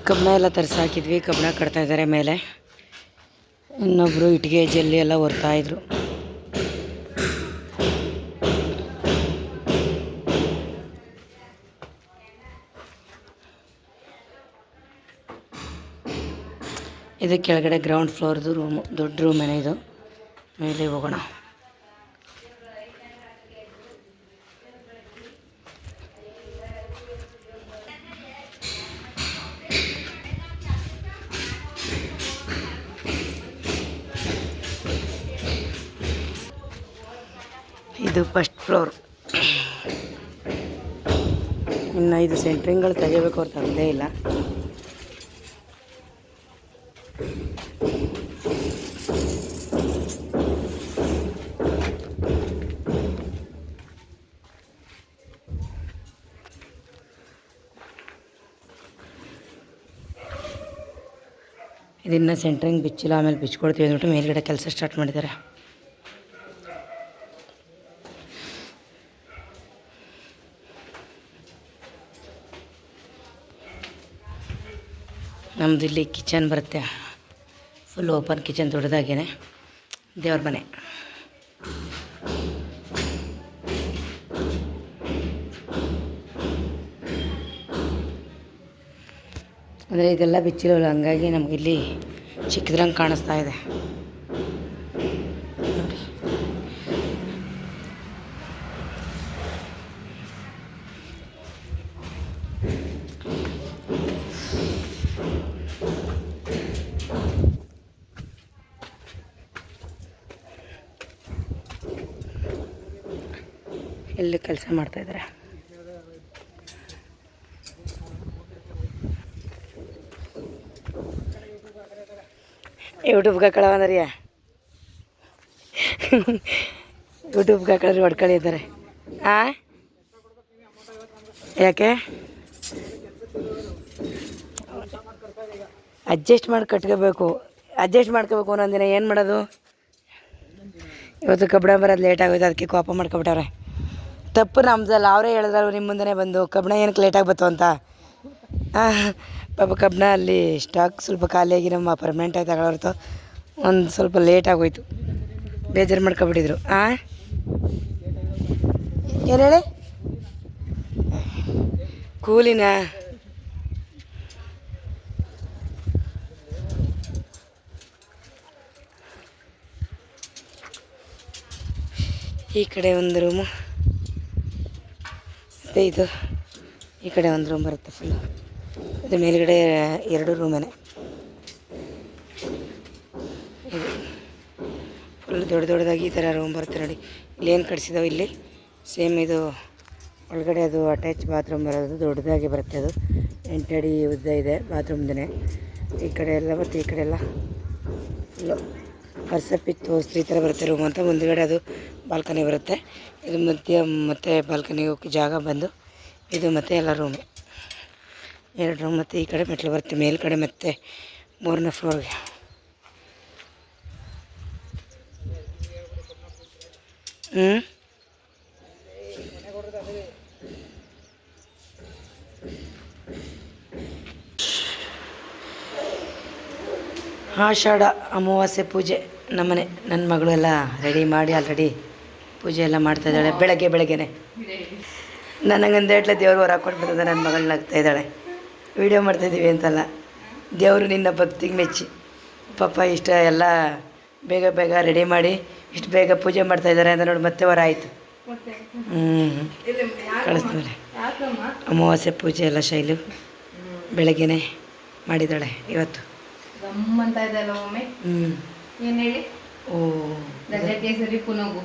ಕಬ್ಬಣ ಎಲ್ಲ ತರಿಸಿ ಹಾಕಿದ್ವಿ. ಕಬ್ಬಣ ಕಟ್ತಾ ಇದ್ದಾರೆ ಮೇಲೆ. ಇನ್ನೊಬ್ಬರು ಇಟ್ಟಿಗೆ ಜಲ್ಲಿ ಎಲ್ಲ ಹೊರ್ತಾಯಿದ್ರು. ಇದು ಕೆಳಗಡೆ ಗ್ರೌಂಡ್ ಫ್ಲೋರ್ದು ರೂಮು, ದೊಡ್ಡ ರೂಮೇನೆ ಇದು. ಮೇಲೆ ಹೋಗೋಣ. ಇದು ಫಸ್ಟ್ ಫ್ಲೋರ್. ಇನ್ನು ಇದು ಸೆಂಟ್ರಿಂಗ್ಗಳು ತೆಗಿಬೇಕು, ಅವ್ರು ತಂದೇ ಇಲ್ಲ. ಇದನ್ನು ಸೆಂಟ್ರಿಂಗ್ ಬಿಚ್ಚಿಲ್ಲ, ಆಮೇಲೆ ಬಿಚ್ಕೊಡ್ತೀವಿ ಅಂದ್ಬಿಟ್ಟು ಮೇಲ್ಗಡೆ ಕೆಲಸ ಸ್ಟಾರ್ಟ್ ಮಾಡಿದ್ದಾರೆ. ನಮ್ಮದು ಇಲ್ಲಿ ಕಿಚನ್ ಬರುತ್ತೆ, ಫುಲ್ ಓಪನ್ ಕಿಚನ್, ದೊಡ್ಡದಾಗೇನೆ ದೇವ್ರ ಮನೆ. ಅಂದರೆ ಇದೆಲ್ಲ ಬಿಚ್ಚಿರೋಲ್ಲ, ಹಂಗಾಗಿ ನಮಗಿಲ್ಲಿ ಚಿಕ್ಕದ್ರಂಗೆ ಕಾಣಿಸ್ತಾ ಇದೆ ನೋಡಿ. ಇಲ್ಲಿ ಕೆಲಸ ಮಾಡ್ತಾಯಿದ್ದಾರೆ. ಯೂಟ್ಯೂಬ್ಗೆ ಹಾಕಳ ಬಂದ್ರಿಯ, ಯೂಟ್ಯೂಬ್ಗೆ ಹಾಕಿದ್ರೆ ಹೊಡ್ಕೊಳ್ಳಿದ್ದಾರೆ. ಹಾಂ, ಯಾಕೆ ಅಡ್ಜಸ್ಟ್ ಮಾಡಿ ಕಟ್ಕೋಬೇಕು, ಅಡ್ಜಸ್ಟ್ ಮಾಡ್ಕೋಬೇಕು ಒಂದೊಂದು ದಿನ. ಏನು ಮಾಡೋದು, ಇವತ್ತು ಕಬ್ಬಣ ಬರೋದು ಲೇಟ್ ಆಗೋಯ್ತು, ಅದಕ್ಕೆ ಕೋಪ ಮಾಡ್ಕೊಬಿಟ್ಟವ್ರೆ. ತಪ್ಪು ನಮ್ದಲ್ಲ, ಅವರೇ ಹೇಳಿದ್ರು ನಿಮ್ಮ ಮುಂದೆ ಬಂದು ಕಬ್ಬಣ ಏನಕ್ಕೆ ಲೇಟಾಗಿ ಬಂತು ಅಂತ. ಪಾಪ ಕಬ್ಬಣ ಅಲ್ಲಿ ಸ್ಟಾಕ್ ಸ್ವಲ್ಪ ಖಾಲಿಯಾಗಿ ನಮ್ಮ ಪರ್ಮನೆಂಟಾಗಿ ತಗೊಳ್ಳೋರ್ತು ಒಂದು ಸ್ವಲ್ಪ ಲೇಟ್ ಆಗೋಯ್ತು, ಬೇಜಾರು ಮಾಡ್ಕೊಬಿಟ್ಟಿದ್ರು. ಏನು ಹೇಳಿ, ಕೂಲಿನ ಈ ಕಡೆ ಒಂದು ರೂಮು, ಮತ್ತು ಇದು ಈ ಕಡೆ ಒಂದು ರೂಮ್ ಬರುತ್ತೆ ಫುಲ್ಲು. ಇದು ಮೇಲುಗಡೆ 2 ರೂಮೇನೆ. ಇದು ಫುಲ್ ದೊಡ್ಡದಾಗಿ ಈ ಥರ ರೂಮ್ ಬರುತ್ತೆ ನೋಡಿ. ಇಲ್ಲಿ ಏನು ಕಟ್ಸಿದಾವೆ, ಇಲ್ಲಿ ಸೇಮ್ ಇದು ಒಳಗಡೆ ಅದು ಅಟ್ಯಾಚ್ ಬಾತ್ರೂಮ್ ಬರೋದು, ದೊಡ್ಡದಾಗಿ ಬರುತ್ತೆ. ಅದು 8 ಅಡಿ ಉದ್ದ ಇದೆ ಬಾತ್ರೂಮ್ದೇ. ಈ ಕಡೆ ಎಲ್ಲ ಮತ್ತು ಈ ಕಡೆ ಎಲ್ಲ ಫುಲ್ಲು ಪರ್ಸಪಿತ್ತು ತೋರಿಸ್ರಿ ಈ ಥರ ಬರುತ್ತೆ ರೂಮ್ ಅಂತ. ಮುಂದುಗಡೆ ಅದು ಬಾಲ್ಕನಿ ಬರುತ್ತೆ. ಇದು ಮಧ್ಯ ಮತ್ತು ಬಾಲ್ಕನಿ ಹೋಗಿ ಜಾಗ ಬಂದು ಇದು ಮತ್ತು ಎಲ್ಲ ರೂಮು 2 ರೂಮ್. ಮತ್ತು ಈ ಕಡೆ ಮೆಟ್ಲು ಬರುತ್ತೆ ಮೇಲ್ಗಡೆ ಮತ್ತು 3ನೇ ಫ್ಲೋರ್ಗೆ. ಆಷಾಢ ಅಮಾವಾಸ್ಯೆ ಪೂಜೆ ನಮ್ಮನೆ. ನನ್ನ ಮಗಳು ಎಲ್ಲ ರೆಡಿ ಮಾಡಿ ಆಲ್ರೆಡಿ ಪೂಜೆ ಎಲ್ಲ ಮಾಡ್ತಾಯಿದ್ದಾಳೆ. ಬೆಳಗ್ಗೆನೇ ನನಗಂದೇಟ್ಲೆ ದೇವ್ರು ಹೊರ ಹಾಕ್ಕೊಂಡು ಬರ್ತದೆ. ನನ್ನ ಮಗಳನ್ನ ಆಗ್ತಾಯಿದ್ದಾಳೆ. ವೀಡಿಯೋ ಮಾಡ್ತಾಯಿದ್ದೀವಿ ಅಂತಲ್ಲ, ದೇವರು ನಿನ್ನ ಭಕ್ತಿಗೆ ಮೆಚ್ಚಿ ಪಾಪ ಇಷ್ಟ ಎಲ್ಲ ಬೇಗ ರೆಡಿ ಮಾಡಿ ಇಷ್ಟು ಬೇಗ ಪೂಜೆ ಮಾಡ್ತಾಯಿದ್ದಾರೆ ಅಂತ ನೋಡಿ. ಮತ್ತೆ ಹೊರ ಆಯಿತು. ಕಳಿಸ್ತಾರೆ ಅಮಾವಾಸ್ಯೆ ಪೂಜೆ ಎಲ್ಲ ಶೈಲು ಬೆಳಗ್ಗೆನೇ ಮಾಡಿದ್ದಾಳೆ ಇವತ್ತು. ಗಮ್ಮಂತ ಇದೆ ಅಲ್ಲ ಒಮ್ಮೆ. ಏನು ಹೇಳಿ, ಓ ಗಜಕೇಸರಿ ಪುನಗು.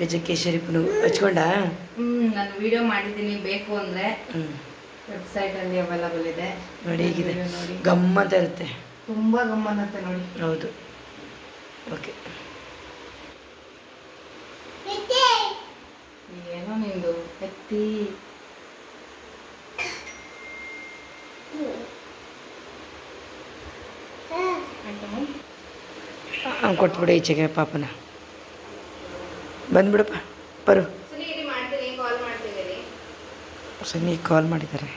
ಗಜಕೇಸರಿ ಪುನಗು ಹಚ್ಕೊಂಡ. ನಾನು ವಿಡಿಯೋ ಮಾಡಿದ್ದೀನಿ, ಬೇಕು ಅಂದರೆ ವೆಬ್ಸೈಟಲ್ಲಿ ಅವೈಲಬಲ್ ಇದೆ ನೋಡಿ. ಹೀಗಿದೆ, ಗಮ್ಮಂತ ಇರುತ್ತೆ, ತುಂಬ ಗಮ್ಮನ್ನತ್ತೆ ನೋಡಿ. ಹೌದು, ಓಕೆ. ಏನೋ ನಿಂದು ಎತ್ತಿ ಕೊಟ್ಬಿಡು ಈಚೆಗೆ ಪಾಪನ. ಬಂದ್ಬಿಡಪ್ಪ ಬರು. ಸನ್ನಿ ಕಾಲ್ ಮಾಡಿದ್ದಾರೆ.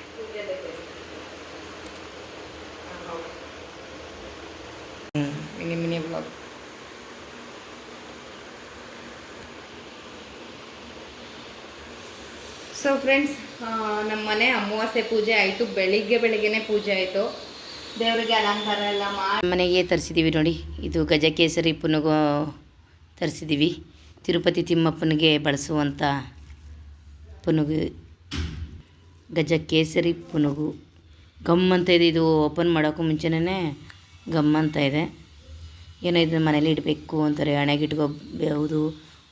ಬ್ಲಾಗ್. ಸೊ ಫ್ರೆಂಡ್ಸ್, ನಮ್ಮ ಮನೆ ಅಮಾವಾಸ್ಯೆ ಪೂಜೆ ಆಯಿತು. ಬೆಳಿಗ್ಗೆನೇ ಪೂಜೆ ಆಯಿತು. ದೇವರಿಗೆ ಅಲಂಕಾರ ಎಲ್ಲ ಮಾಡಿ ಮನೆಗೆ ತರಿಸಿದ್ದೀವಿ ನೋಡಿ. ಇದು ಗಜಕೇಸರಿ ಪುನುಗು ತರಿಸಿದ್ದೀವಿ. ತಿರುಪತಿ ತಿಮ್ಮಪ್ಪನಿಗೆ ಬಳಸುವಂಥ ಪುನುಗು, ಗಜಕೇಸರಿ ಪುನುಗು. ಗಮ್ ಅಂತ ಇದೆ. ಇದು ಓಪನ್ ಮಾಡೋಕ್ಕೂ ಮುಂಚೆನೇ ಗಮ್ ಅಂತ ಇದೆ. ಏನೋ ಇದನ್ನ ಮನೇಲಿ ಇಡಬೇಕು ಅಂತಾರೆ, ಹಣೆಗೆ ಇಟ್ಕೋಬಹುದು,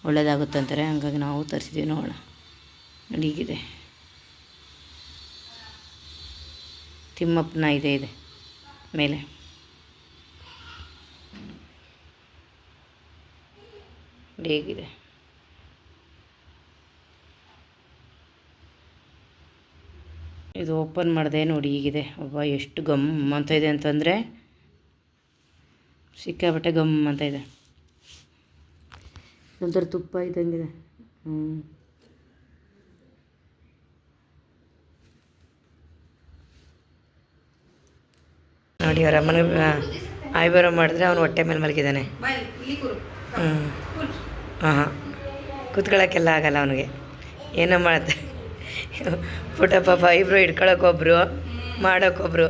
ಒಳ್ಳೆಯದಾಗುತ್ತೆ ಅಂತಾರೆ. ಹಂಗಾಗಿ ನಾವು ತರಿಸಿದ್ದೀವಿ. ನೋಡೋಣ ನೋಡಿ, ಹೀಗಿದೆ. ತಿಮ್ಮಪ್ಪನ ಇದೆ ಮೇಲೆ. ಹೇಗಿದೆ ಇದು ಓಪನ್ ಮಾಡಿದೆ ನೋಡಿ, ಹೀಗಿದೆ. ಒಬ್ಬ ಎಷ್ಟು ಗಮ್ ಅಂತ ಇದೆ ಅಂತಂದರೆ ಸಿಕ್ಕಾಬಟ್ಟೆ ಗಮ್ ಅಂತ ಇದೆ. ಒಂಥರ ತುಪ್ಪ ಇದ್ದಂಗಿದೆ. ನೋಡಿ, ಅವ್ರ ಅಮ್ಮನ ಐಬ್ರೋ ಮಾಡಿದ್ರೆ ಅವನು ಹೊಟ್ಟೆ ಮೇಲೆ ಮಲಗಿದ್ದಾನೆ. ಹಾಂ, ಕೂತ್ಕೊಳ್ಳೋಕ್ಕೆಲ್ಲ ಆಗಲ್ಲ ಅವನಿಗೆ. ಏನೋ ಮಾಡುತ್ತೆ ಪುಟ್ಟ ಪಾಪ. ಐಬ್ರೋ ಇಟ್ಕೊಳಕ್ಕೊಬ್ರು, ಮಾಡೋಕ್ಕೊಬ್ರು.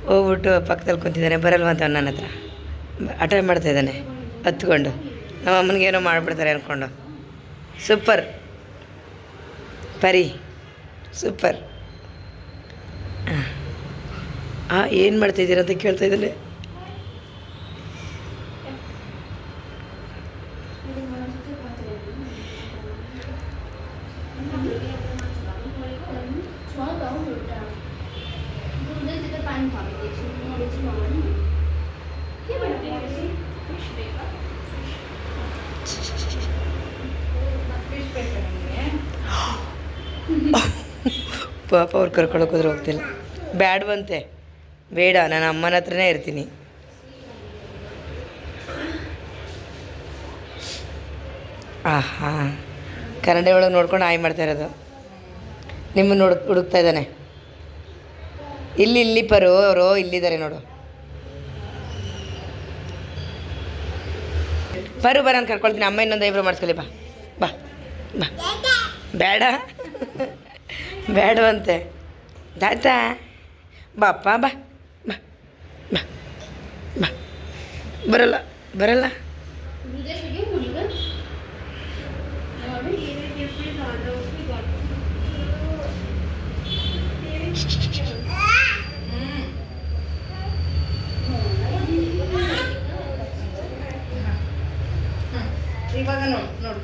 ಹೋಗ್ಬಿಟ್ಟು ಪಕ್ಕದಲ್ಲಿ ಕುಂತಿದ್ದಾನೆ. ಬರಲ್ವಂತ ನನ್ನ ಹತ್ರ ಅಟೆಂಡ್ ಮಾಡ್ತಾಯಿದ್ದಾನೆ ಹತ್ಕೊಂಡು. ನಮ್ಮ ಅಮ್ಮನಿಗೆ ಏನೋ ಮಾಡಿಬಿಡ್ತಾರೆ ಅಂದ್ಕೊಂಡು. ಸೂಪರ್ ಪರಿ, ಸೂಪರ್. ಏನು ಮಾಡ್ತಾಯಿದ್ದೀರ ಅಂತ ಕೇಳ್ತಾ ಇದ್ದಾನೆ. ಪಾಪ ಅವ್ರು ಕರ್ಕೊಳಕ್ಕೆ ಹೋದ್ರೆ ಹೋಗ್ತಿಲ್ಲ. ಬ್ಯಾಡ್ವಂತೆ, ಬೇಡ, ನಾನು ಅಮ್ಮನ ಹತ್ರನೇ ಇರ್ತೀನಿ. ಕನ್ನಡ ಒಳಗೆ ನೋಡ್ಕೊಂಡು ಆಯ್ ಮಾಡ್ತಾ ಇರೋದು. ನಿಮ್ಮನ್ನು ಹುಡುಕ್ತಾ ಇದ್ದಾನೆ. ಇಲ್ಲಿ ಪರು ಅವರು ಇಲ್ಲಿದ್ದಾರೆ ನೋಡು. ಪರು ನಾನು ಕರ್ಕೊಳ್ತೀನಿ. ಅಮ್ಮ ಇನ್ನೊಂದು ಐಬ್ರೋ ಮಾಡಿಸ್ಕೊಳ್ಳಿ. ಬಾ ಬಾ ಬಾ. ಬೇಡ, ಬೇಡವಂತೆ. ತಾತ ಬಾಪ್ಪ, ಬಾ ಬಾ ಬಾ ಬಾ. ಬರಲ್ಲ ಬರಲ್ಲ. ಇವಾಗ ನೋಡು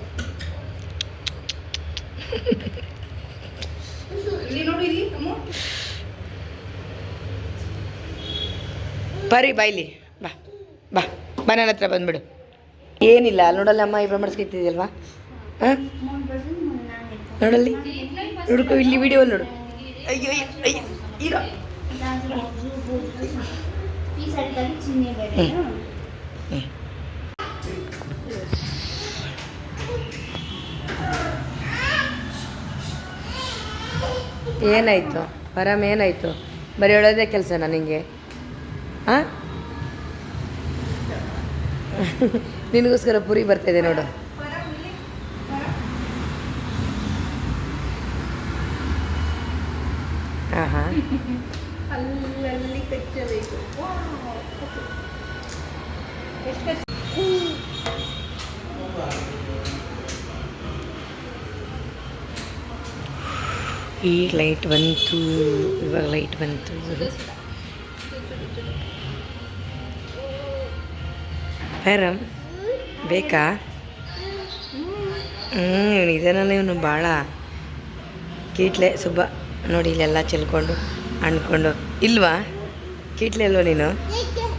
ಇಲ್ಲಿ ನೋಡು, ಇಲ್ಲಿ ಅಮ್ಮ ಬರೀ ಬಾಯ್ಲಿ. ಬಾ ಬಾ ಬಾ, ನನ್ನ ಹತ್ರ ಬಂದುಬಿಡು. ಏನಿಲ್ಲ, ಅಲ್ಲಿ ನೋಡಲ್ಲ ಅಮ್ಮ ಇಬ್ಬರು ಮಾಡಿಸ್ಕೊತಿದ್ಯಲ್ವಾ? ಹಾಂ, ನೋಡಲ್ಲಿ ನೋಡ್ಕೊ, ಇಲ್ಲಿ ವಿಡಿಯೋ ನೋಡು. ಅಯ್ಯೋ ಅಯ್ಯೋ ಇರೋ. ಏನಾಯಿತು ಪರಮ್, ಏನಾಯಿತು? ಬರೀ ಹೇಳೋದೇ ಕೆಲಸನಾ ನಿನಗೆ? ಹಾಂ, ನಿನಗೋಸ್ಕರ ಪುರಿ ಬರ್ತಾಯಿದೆ ನೋಡು. ಹಾಂ ಹಾಂ, ಅಲ್ಲಲ್ಲಿ ಕಚ್ಚಬೇಕು. ಈಗ ಲೈಟ್ ಬಂತು, ಇವಾಗ ಲೈಟ್ ಬಂತು. ಪರಮ್ ಬೇಕಾ? ಇದನ್ನೆಲ್ಲ ಇವನು ಭಾಳ ಕೀಟ್ಲೆ ಸುಬ್ಬ. ನೋಡಿ ಇಲ್ಲೆಲ್ಲ ಚೆಲ್ಕೊಂಡು ಅಂದ್ಕೊಂಡು. ಇಲ್ವಾ ಕೀಟ್ಲೆ ಅಲ್ವ ನೀನು?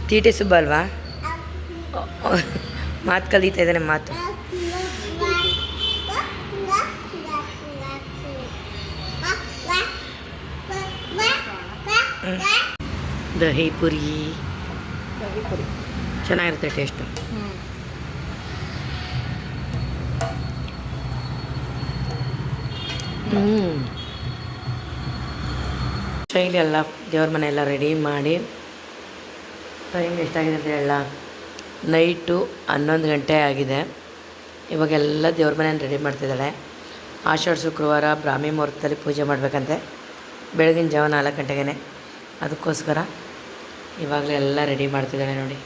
ತೀಟೆ ಸುಬ್ಬ ಅಲ್ವಾ? ಮಾತು ಕಲಿತಾ ಇದ್ದಾನೆ, ಮಾತು. ದಹಿ ಪುರಿ ಚೆನ್ನಾಗಿರುತ್ತೆ ಟೇಸ್ಟು. ಶೈಲಿ ಎಲ್ಲ ದೇವ್ರ ಮನೆ ಎಲ್ಲ ರೆಡಿ ಮಾಡಿ ಟೈಮ್ ಎಷ್ಟಾಗಿದೆ ಅಂತ ಹೇಳ, ನೈಟು 11 ಗಂಟೆ ಆಗಿದೆ. ಇವಾಗೆಲ್ಲ ದೇವ್ರ ಮನೆಯನ್ನು ರೆಡಿ ಮಾಡ್ತಿದ್ದಾಳೆ. ಆಷಾಢ ಶುಕ್ರವಾರ ಬ್ರಾಹ್ಮಿ ಮುಹೂರ್ತದಲ್ಲಿ ಪೂಜೆ ಮಾಡಬೇಕಂತೆ, ಬೆಳಗಿನ ಜಾವ 4 ಗಂಟೆಗೆ. ಅದಕ್ಕೋಸ್ಕರ ಇವಾಗಲೇ ಎಲ್ಲ ರೆಡಿ ಮಾಡ್ತಿದ್ದಾಳೆ ನೋಡಿ.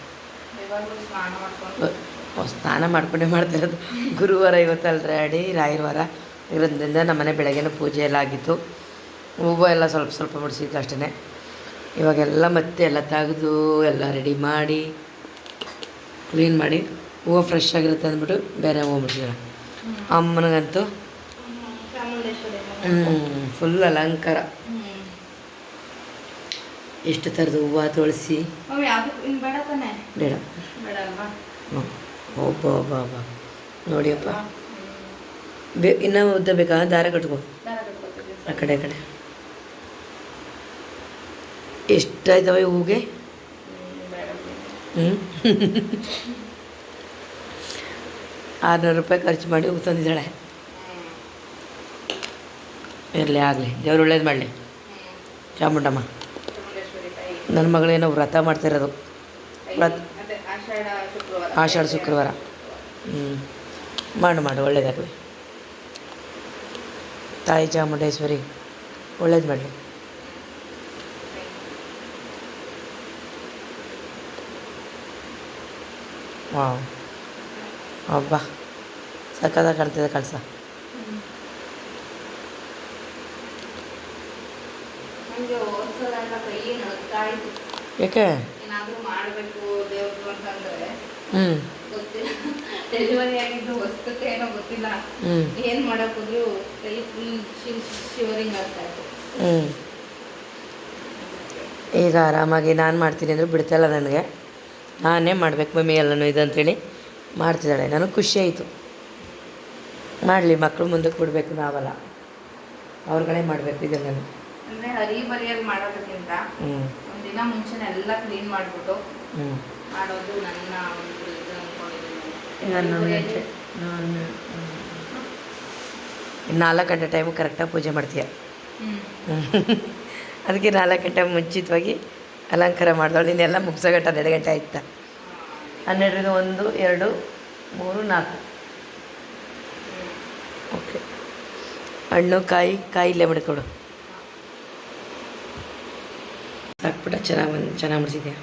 ಸ್ನಾನ ಮಾಡ್ಕೊಂಡೇ ಮಾಡ್ತಿರೋದು. ಗುರುವಾರ ಇವತ್ತಲ್ಲ ರೆಡಿ, ರಾಯರವಾರ ಇರೋದ್ರಿಂದ ನಮ್ಮನೆ ಬೆಳಗ್ಗೆನೂ ಪೂಜೆ ಎಲ್ಲ ಆಗಿತ್ತು. ಹೂವು ಎಲ್ಲ ಸ್ವಲ್ಪ ಸ್ವಲ್ಪ ಮುಡಿಸಿತ್ತು ಅಷ್ಟೇ. ಇವಾಗೆಲ್ಲ ಮತ್ತೆ ಎಲ್ಲ ತೆಗೆದು ಎಲ್ಲ ರೆಡಿ ಮಾಡಿ ಕ್ಲೀನ್ ಮಾಡಿ ಹೂವು ಫ್ರೆಶ್ ಆಗಿರುತ್ತೆ ಅಂದ್ಬಿಟ್ಟು ಬೇರೆ ಹೂವು ಮುಡಿಸಿದಾರೆ. ಅಮ್ಮನಿಗಂತೂ ಫುಲ್ ಅಲಂಕಾರ. ಎಷ್ಟು ಥರದ ಹೂವು, ತುಳಸಿ ಬೇಡ. ಒಬ್ಬ ಒಬ್ಬ ಒಬ್ಬ ನೋಡಿಯಪ್ಪ. ಇನ್ನೂ ಉದ್ದ ಬೇಕಾ? ದಾರ ಕಟ್ಕೊ ಆ ಕಡೆ ಎಷ್ಟಾಯ್ತವೆ ಹೂವಿಗೆ? 600 ರೂಪಾಯಿ ಖರ್ಚು ಮಾಡಿ ಹೂ ತಂದಿದ್ದಾಳೆ. ಇರಲಿ, ಆಗಲಿ, ದೇವ್ರು ಒಳ್ಳೇದು ಮಾಡಲಿ. ಚಾಮುಂಡಮ್ಮ ನನ್ನ ಮಗಳೇನೋ ವ್ರತ ಮಾಡ್ತಿರೋದು. ಆಷಾಢ ಶುಕ್ರವಾರ. ಮಾಡು ಒಳ್ಳೇದಾಗಲಿ. ತಾಯಿ ಚಾಮುಂಡೇಶ್ವರಿ ಒಳ್ಳೇದು ಮಾಡಲಿ. ವಾವ್, ಹಬ್ಬ ಸಕ್ಕತ್ತಾಗಿ ಕಾಣ್ತಿದೆ ಕಳಸ. ಯಾಕೆ? ಡೆಲಿವರಿ ಆಗಿದ್ದು ಹೊಸ್ತಕ್ಕೆ ಏನೋ ಗೊತ್ತಿಲ್ಲ, ಏನು ಮಾಡೋಕ್ಕೋದ್ರು ಕೈ ಫುಲ್ ಶಿವರಿಂಗ್ ಆಗ್ತಾ ಇತ್ತು. ಈಗ ಆರಾಮಾಗಿ ನಾನು ಮಾಡ್ತೀನಿ ಅಂದರೂ ಬಿಡ್ತಾಯಿಲ್ಲ ನನಗೆ. ನಾನೇ ಮಾಡಬೇಕು ಮಮ್ಮಿ ಎಲ್ಲನೂ ಇದಂತೇಳಿ ಮಾಡ್ತಿದ್ದಾಳೆ. ನನಗೆ ಖುಷಿ ಆಯಿತು. ಮಾಡಲಿ, ಮಕ್ಕಳು ಮುಂದಕ್ಕೆ ಬಿಡಬೇಕು, ನಾವಲ್ಲ ಅವ್ರುಗಳೇ ಮಾಡಬೇಕು ಇದನ್ನು. ಅಂದರೆ ಹರಿಬರಿಯಾಗಿ ಮಾಡೋದಕ್ಕಿಂತ ಒಂದಿನ ಮುಂಚೆನೇ ಎಲ್ಲ ಕ್ಲೀನ್ ಮಾಡಿಬಿಟ್ಟು ಮಾಡೋದು ನನ್ನ ಒಂದು ಇದು ಅಂದ್ಕೊಂಡಿದ್ದೀನಿ. 4 ಗಂಟೆ ಟೈಮು ಕರೆಕ್ಟಾಗಿ ಪೂಜೆ ಮಾಡ್ತೀಯ. ಅದಕ್ಕೆ 4 ಗಂಟೆ ಮುಂಚಿತವಾಗಿ ಅಲಂಕಾರ ಮಾಡಿದವಳು. ಇನ್ನೆಲ್ಲ ಮುಗಿಸೋಗಂಟ 2 ಗಂಟೆ ಆಯ್ತಾ? 12ರಿಂದ 1, 2, 3, 4. ಓಕೆ, ಹಣ್ಣು ಕಾಯಿ ಇಲ್ಲೇ ಮಾಡಿಕೊಡು. ಸಾಕ್ಬಿಟ್ಟ. ಚೆನ್ನಾಗಿ ಮಾಡಿಸಿದ್ಯಾ?